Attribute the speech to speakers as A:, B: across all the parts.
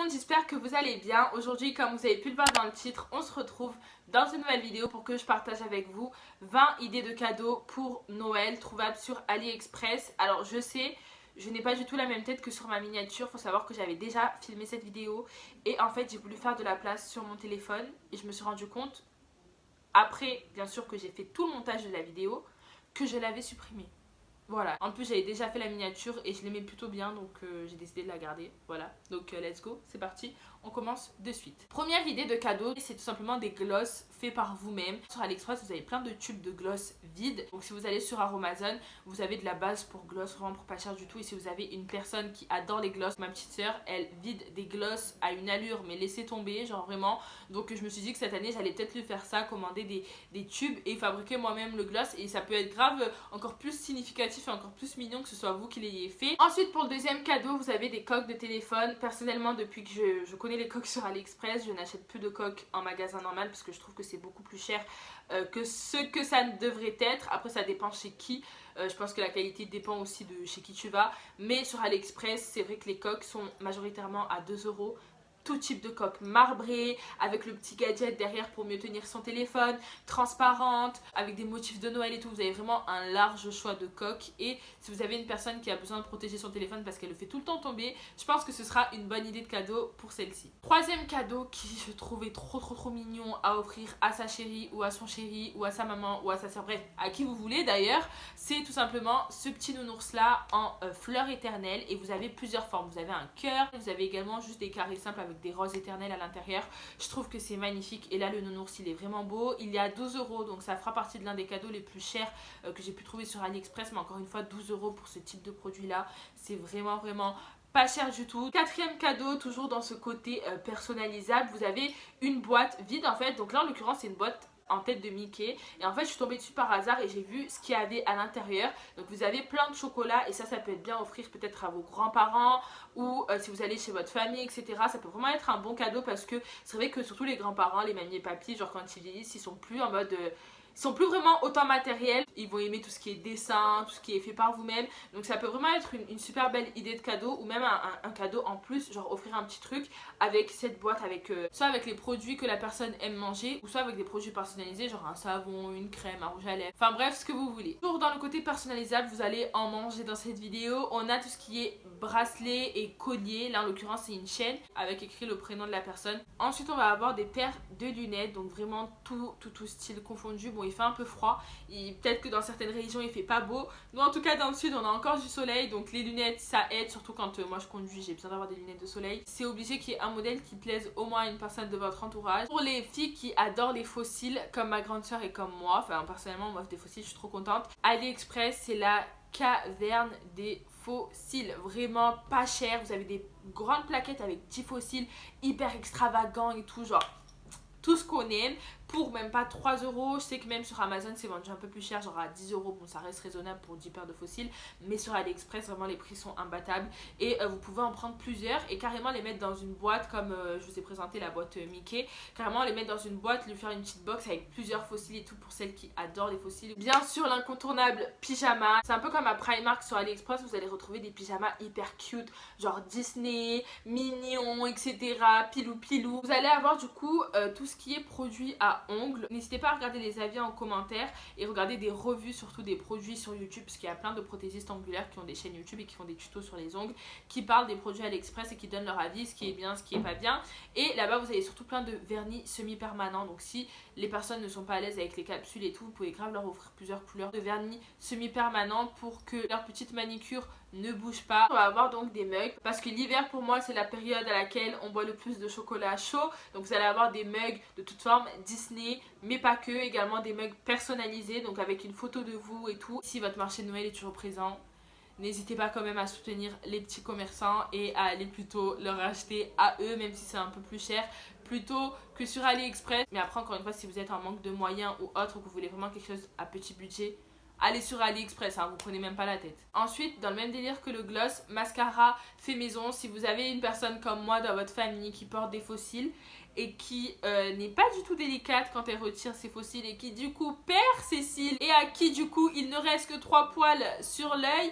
A: monde, j'espère que vous allez bien. Aujourd'hui, comme vous avez pu le voir dans le titre, on se retrouve dans une nouvelle vidéo pour que je partage avec vous 20 idées de cadeaux pour Noël trouvables sur AliExpress. Alors je sais, je n'ai pas du tout la même tête que sur ma miniature. Il faut savoir que j'avais déjà filmé cette vidéo et en fait j'ai voulu faire de la place sur mon téléphone et je me suis rendu compte, après bien sûr que j'ai fait tout le montage de la vidéo, que je l'avais supprimée. Voilà, en plus j'avais déjà fait la miniature et je l'aimais plutôt bien, donc j'ai décidé de la garder. Voilà, donc let's go, c'est parti, on commence de suite. Première idée de cadeau, c'est tout simplement des glosses faits par vous-même. Sur AliExpress vous avez plein de tubes de gloss vides, donc si vous allez sur Aromazone, vous avez de la base pour gloss vraiment pour pas cher du tout. Et si vous avez une personne qui adore les gloss, ma petite soeur, elle vide des gloss à une allure mais laissez tomber, genre vraiment. Donc je me suis dit que cette année j'allais peut-être lui faire ça, commander des tubes et fabriquer moi-même le gloss, et ça peut être grave encore plus significatif et encore plus mignon que ce soit vous qui l'ayez fait. Ensuite, pour le deuxième cadeau, vous avez des coques de téléphone. Personnellement, depuis que je connais les coques sur AliExpress, je n'achète plus de coques en magasin normal parce que je trouve que c'est beaucoup plus cher que ce que ça devrait être. Après, ça dépend chez qui. Je pense que la qualité dépend aussi de chez qui tu vas. Mais sur AliExpress, c'est vrai que les coques sont majoritairement à 2 €. Tout type de coque marbrée, avec le petit gadget derrière pour mieux tenir son téléphone, transparente, avec des motifs de Noël et tout. Vous avez vraiment un large choix de coques. Et si vous avez une personne qui a besoin de protéger son téléphone parce qu'elle le fait tout le temps tomber, je pense que ce sera une bonne idée de cadeau pour celle-ci. Troisième cadeau qui je trouvais trop mignon à offrir à sa chérie ou à son chéri ou à sa maman ou à sa soeur, bref, à qui vous voulez d'ailleurs, c'est tout simplement ce petit nounours là en fleurs éternelles. Et vous avez plusieurs formes, vous avez un cœur, vous avez également juste des carrés simples avec des roses éternelles à l'intérieur. Je trouve que c'est magnifique et là le nounours il est vraiment beau. Il est à 12 €, donc ça fera partie de l'un des cadeaux les plus chers que j'ai pu trouver sur AliExpress, mais encore une fois 12 € pour ce type de produit là, c'est vraiment pas cher du tout. Quatrième cadeau, toujours dans ce côté personnalisable, vous avez une boîte vide en fait. Donc là en l'occurrence c'est une boîte en tête de Mickey, et en fait je suis tombée dessus par hasard et j'ai vu ce qu'il y avait à l'intérieur. Donc vous avez plein de chocolat et ça peut être bien offrir peut-être à vos grands-parents ou si vous allez chez votre famille, etc. Ça peut vraiment être un bon cadeau parce que c'est vrai que surtout les grands-parents, les mamies et papis, genre quand ils vieillissent, ils sont plus en mode ils sont plus vraiment autant matériels, ils vont aimer tout ce qui est dessin, tout ce qui est fait par vous-même. Donc ça peut vraiment être une super belle idée de cadeau, ou même un cadeau en plus, genre offrir un petit truc avec cette boîte, avec soit avec les produits que la personne aime manger, ou soit avec des produits personnalisés, genre un savon, une crème, un rouge à lèvres, enfin bref, ce que vous voulez. Toujours dans le côté personnalisable, vous allez en manger dans cette vidéo. On a tout ce qui est bracelet et collier, là en l'occurrence c'est une chaîne avec écrit le prénom de la personne. Ensuite on va avoir des paires de lunettes, donc vraiment tout style confondu. Bon, il fait un peu froid, peut-être que dans certaines régions il fait pas beau. Nous en tout cas dans le sud on a encore du soleil, donc les lunettes ça aide, surtout quand moi je conduis, j'ai besoin d'avoir des lunettes de soleil. C'est obligé qu'il y ait un modèle qui plaise au moins à une personne de votre entourage. Pour les filles qui adorent les fossiles comme ma grande soeur et comme moi, enfin personnellement moi des fossiles je suis trop contente, AliExpress c'est la caverne des fossiles, vraiment pas cher. Vous avez des grandes plaquettes avec 10 fossiles hyper extravagants et tout, genre tout ce qu'on aime, pour même pas 3 €. Je sais que même sur Amazon c'est vendu un peu plus cher, genre à 10 €. Bon, ça reste raisonnable pour 10 paires de fossiles, mais sur AliExpress vraiment les prix sont imbattables. Et vous pouvez en prendre plusieurs et carrément les mettre dans une boîte, comme je vous ai présenté la boîte Mickey. Carrément les mettre dans une boîte, lui faire une petite box avec plusieurs fossiles et tout pour celles qui adorent les fossiles. Bien sûr l'incontournable pyjama, c'est un peu comme à Primark. Sur AliExpress vous allez retrouver des pyjamas hyper cute, genre Disney, mignon, etc. Pilou. Vous allez avoir du coup tout ce qui est produit à ongles. N'hésitez pas à regarder les avis en commentaire et regarder des revues surtout des produits sur YouTube, parce qu'il y a plein de prothésistes angulaires qui ont des chaînes YouTube et qui font des tutos sur les ongles, qui parlent des produits AliExpress et qui donnent leur avis, ce qui est bien, ce qui est pas bien. Et là-bas vous avez surtout plein de vernis semi-permanents, donc si les personnes ne sont pas à l'aise avec les capsules et tout, vous pouvez grave leur offrir plusieurs couleurs de vernis semi-permanents pour que leur petite manicure ne bouge pas. On va avoir donc des mugs, parce que l'hiver pour moi c'est la période à laquelle on boit le plus de chocolat chaud. Donc vous allez avoir des mugs de toutes formes, Disney, mais pas que, également des mugs personnalisés, donc avec une photo de vous et tout. Si votre marché de Noël est toujours présent, n'hésitez pas quand même à soutenir les petits commerçants et à aller plutôt leur acheter à eux, même si c'est un peu plus cher, plutôt que sur AliExpress. Mais après encore une fois, si vous êtes en manque de moyens ou autre, ou que vous voulez vraiment quelque chose à petit budget, allez sur AliExpress, hein, vous prenez même pas la tête. Ensuite, dans le même délire que le gloss, mascara fait maison. Si vous avez une personne comme moi dans votre famille qui porte des fossiles et qui n'est pas du tout délicate quand elle retire ses fossiles et qui du coup perd ses cils et à qui du coup il ne reste que 3 poils sur l'œil,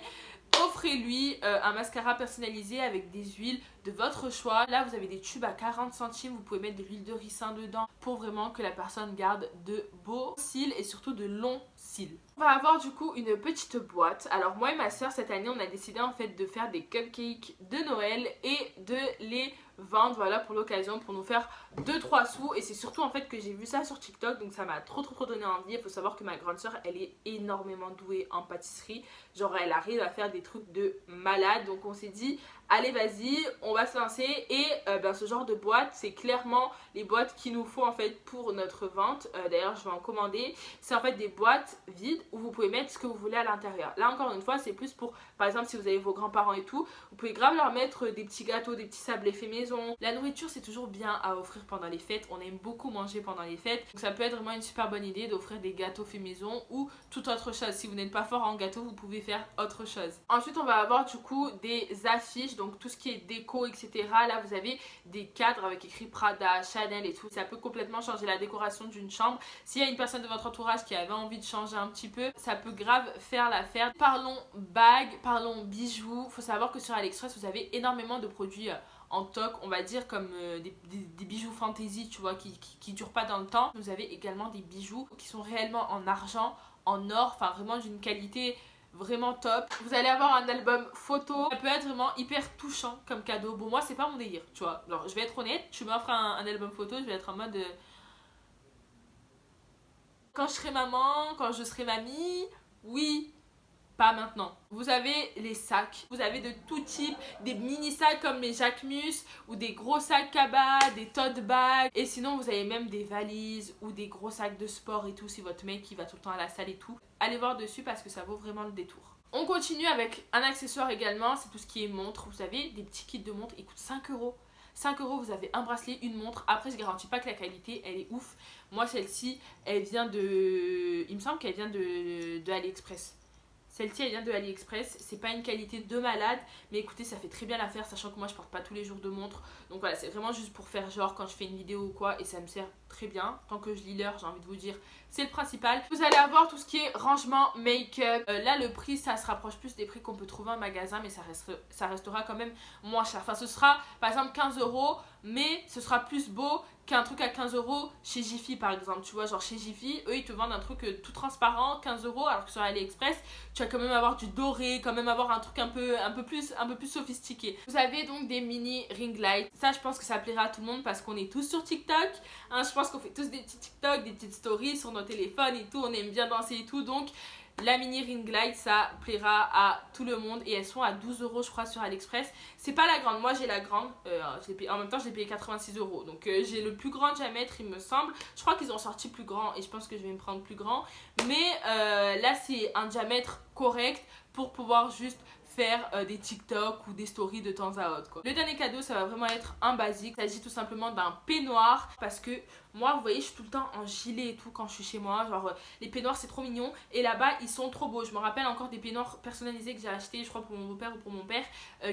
A: Offrez-lui un mascara personnalisé avec des huiles de votre choix. Là, vous avez des tubes à 40 centimes. Vous pouvez mettre de l'huile de ricin dedans pour vraiment que la personne garde de beaux cils et surtout de longs cils. On va avoir du coup une petite boîte. Alors moi et ma soeur cette année, on a décidé en fait de faire des cupcakes de Noël et de les vendre, voilà, pour l'occasion, pour nous faire 2-3 sous. Et c'est surtout en fait que j'ai vu ça sur TikTok, donc ça m'a trop donné envie. Il faut savoir que ma grande soeur, elle est énormément douée en pâtisserie. Genre elle arrive à faire des trucs de malade. Donc on s'est dit, allez vas-y, on va se lancer. Et ce genre de boîte, c'est clairement les boîtes qu'il nous faut en fait pour notre vente. D'ailleurs je vais en commander. C'est en fait des boîtes vides où vous pouvez mettre ce que vous voulez à l'intérieur. Là encore une fois, c'est plus pour, par exemple, si vous avez vos grands-parents et tout, vous pouvez grave leur mettre des petits gâteaux, des petits sablés faits maison. La nourriture, c'est toujours bien à offrir pendant les fêtes. On aime beaucoup manger pendant les fêtes. Donc ça peut être vraiment une super bonne idée d'offrir des gâteaux faits maison ou toute autre chose. Si vous n'êtes pas fort en gâteau, vous pouvez faire autre chose. Ensuite, on va avoir du coup des affiches, donc tout ce qui est déco, etc. Là, vous avez des cadres avec écrit Prada, Chanel et tout. Ça peut complètement changer la décoration d'une chambre. S'il y a une personne de votre entourage qui avait envie de changer un petit peu, ça peut grave faire l'affaire. Parlons bagues, parlons bijoux. Faut savoir que sur AliExpress, vous avez énormément de produits en toc, on va dire, comme des bijoux fantasy, tu vois, qui durent pas dans le temps. Vous avez également des bijoux qui sont réellement en argent, en or, enfin vraiment d'une qualité vraiment top. Vous allez avoir un album photo. Ça peut être vraiment hyper touchant comme cadeau. Bon, moi c'est pas mon délire, tu vois. Alors je vais être honnête, tu m'offres un album photo, je vais être en mode quand je serai maman, quand je serai mamie, oui, pas maintenant. Vous avez les sacs, vous avez de tout type, des mini sacs comme les Jacquemus ou des gros sacs cabas, des tote bags. Et sinon vous avez même des valises ou des gros sacs de sport et tout si votre mec il va tout le temps à la salle et tout. Allez voir dessus parce que ça vaut vraiment le détour. On continue avec un accessoire également, c'est tout ce qui est montre. Vous avez des petits kits de montres, ils coûtent 5 euros. 5 euros, vous avez un bracelet, une montre. Après, je garantis pas que la qualité, elle est ouf. Moi, celle-ci, elle vient de... Il me semble qu'elle vient de AliExpress. Celle-ci, elle vient de AliExpress. C'est pas une qualité de malade, mais écoutez, ça fait très bien l'affaire, sachant que moi, je porte pas tous les jours de montre. Donc voilà, c'est vraiment juste pour faire genre quand je fais une vidéo ou quoi, et ça me sert très bien. Tant que je lis l'heure, j'ai envie de vous dire, c'est le principal. Vous allez avoir tout ce qui est rangement, make-up. Là, le prix, ça se rapproche plus des prix qu'on peut trouver en magasin, mais ça restera quand même moins cher. Enfin, ce sera, par exemple, 15 euros, mais ce sera plus beau qu'un truc à 15 euros chez Jiffy par exemple, tu vois, genre chez Jiffy, eux ils te vendent un truc tout transparent, 15 euros, alors que sur AliExpress, tu vas quand même avoir du doré, quand même avoir un truc un peu plus sophistiqué. Vous avez donc des mini ring lights, ça je pense que ça plaira à tout le monde parce qu'on est tous sur TikTok, hein, je pense qu'on fait tous des petits TikTok, des petites stories sur nos téléphones et tout, on aime bien danser et tout, donc la mini ring light, ça plaira à tout le monde et elles sont à 12 euros je crois sur AliExpress. C'est pas la grande, moi j'ai la grande, en même temps je l'ai payé 86 euros. Donc j'ai le plus grand diamètre il me semble. Je crois qu'ils ont sorti plus grand et je pense que je vais me prendre plus grand. Mais là c'est un diamètre correct pour pouvoir juste faire des TikTok ou des stories de temps à autre quoi. Le dernier cadeau ça va vraiment être un basique. Il s'agit tout simplement d'un peignoir parce que moi vous voyez je suis tout le temps en gilet et tout quand je suis chez moi. Genre les peignoirs c'est trop mignon et là-bas ils sont trop beaux. Je me rappelle encore des peignoirs personnalisés que j'ai acheté je crois pour mon beau-père ou pour mon père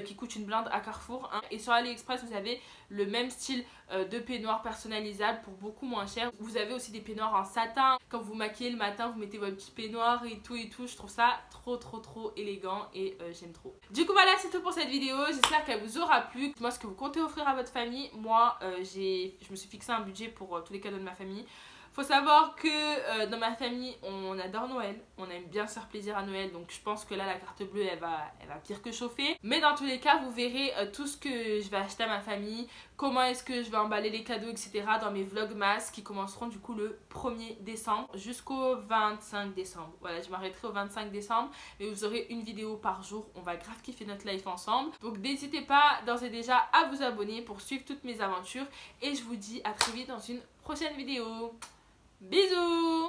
A: qui coûtent une blinde à Carrefour hein. Et sur AliExpress vous avez le même style de peignoir personnalisable pour beaucoup moins cher. Vous avez aussi des peignoirs en satin. Quand vous maquillez le matin vous mettez votre petit peignoir et tout. Je trouve ça trop élégant et j'aime trop. Du coup voilà c'est tout pour cette vidéo. J'espère qu'elle vous aura plu. Moi ce que vous comptez offrir à votre famille. Moi je me suis fixé un budget pour tous les cadeaux de ma famille. Faut savoir que dans ma famille on adore Noël, on aime bien se faire plaisir à Noël, donc je pense que là la carte bleue elle va pire que chauffer. Mais dans tous les cas vous verrez tout ce que je vais acheter à ma famille, comment est-ce que je vais emballer les cadeaux etc. dans mes vlogmas qui commenceront du coup le 1er décembre jusqu'au 25 décembre. Voilà je m'arrêterai au 25 décembre mais vous aurez une vidéo par jour, on va grave kiffer notre life ensemble. Donc n'hésitez pas d'ores et déjà à vous abonner pour suivre toutes mes aventures et je vous dis à très vite dans une prochaine vidéo. Bisous!